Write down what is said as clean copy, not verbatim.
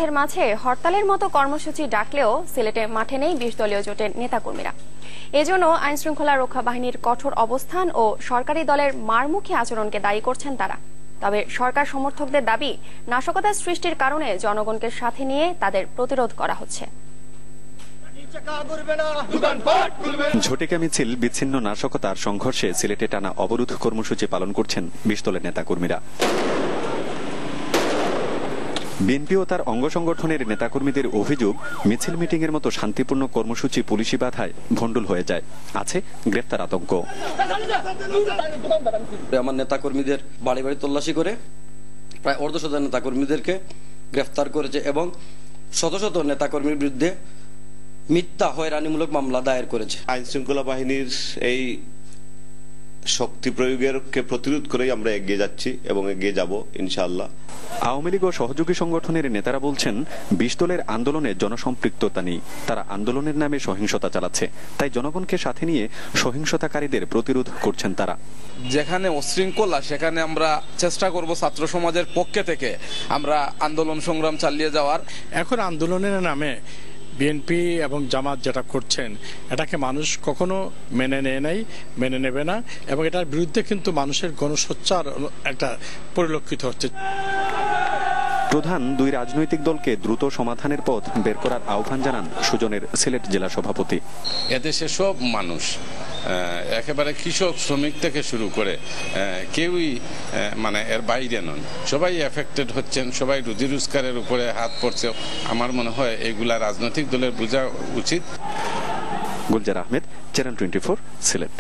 এর মাঝে হরতালের মতো কর্মসূচি ডাকলেও সিলেটে মাঠে নেই ২০ দলীয় জোটের নেতাকর্মীরা। এজন্য আইন শৃঙ্খলা রক্ষা বাহিনীর কঠোর অবস্থান ও সরকারি দলের মারমুখী আচরণকে দায়ী করছেন তারা। তবে সরকার সমর্থকদের দাবি, নাশকতা সৃষ্টির কারণে জনগণকে সাথে নিয়ে তাদের প্রতিরোধ করা হচ্ছে। ঝটিকা মিছিল, বিচ্ছিন্ন নাশকতার সংঘর্ষে সিলেটে টানা অবরোধ কর্মসূচি পালন করছেন ২০ দলের নেতাকর্মীরা। বিএনপি ও তার অঙ্গ সংগঠনের নেতাকর্মীদের অভিযোগ, মিছিল মিটিং এর মতো শান্তিপূর্ণ কর্মসূচি পুলিশি বাধায় ভণ্ডুল হয়ে যায়, আছে গ্রেফতার আতঙ্ক। আমার নেতাকর্মীদের বাড়ি বাড়ি তল্লাশি করে প্রায় অর্ধশত নেতাকর্মীদেরকে গ্রেফতার করেছে এবং শত শত নেতাকর্মীর বিরুদ্ধে মিথ্যা হয়রানিমূলক মামলা দায়ের করেছে। আইন শৃঙ্খলা বাহিনীর এই শক্তি প্রয়োগকে প্রতিরোধ করেই আমরা এগিয়ে যাচ্ছি এবং এগিয়ে যাব ইনশাআল্লাহ। আওয়ামী লীগ ও সহযোগী সংগঠনের নেতারা বলছেন, ২০ দলের আন্দোলনে জনসম্পৃক্ততা নেই, তারা আন্দোলনের নামে সহিংসতা চালাচ্ছে, তাই জনগণকে সাথে নিয়ে সহিংসতাকারীদের প্রতিরোধ করছেন তারা। যেখানে উশৃঙ্খলা সেখানে আমরা চেষ্টা করব ছাত্র সমাজের পক্ষে থেকে আমরা আন্দোলন সংগ্রাম চালিয়ে যাওয়ার। এখন আন্দোলনের নামে বিএনপি এবং জামাত যেটা করছেন, এটাকে মানুষ কখনো মেনে নেয় নাই, মেনে নেবে না, এবং এটার বিরুদ্ধে কিন্তু মানুষের গণসোচ্চার একটা পরিলক্ষিত হচ্ছে। প্রধান দুই রাজনৈতিক দলকে দ্রুত সমাধানের পথ বের করার আহ্বান জানান সুজনের সিলেট জেলা সভাপতি। এদেশে সব মানুষ, একেবারে কৃষক শ্রমিক থেকে শুরু করে কেউই এর বাইরে নন, সবাই এফেক্টেড হচ্ছেন, সবাই রুজি রোজগারের উপরে হাত পড়ছে। আমার মনে হয় এগুলা রাজনৈতিক দলের বোঝা উচিত। গুলজার আহমেদ, চ্যানেল 24, সিলেট।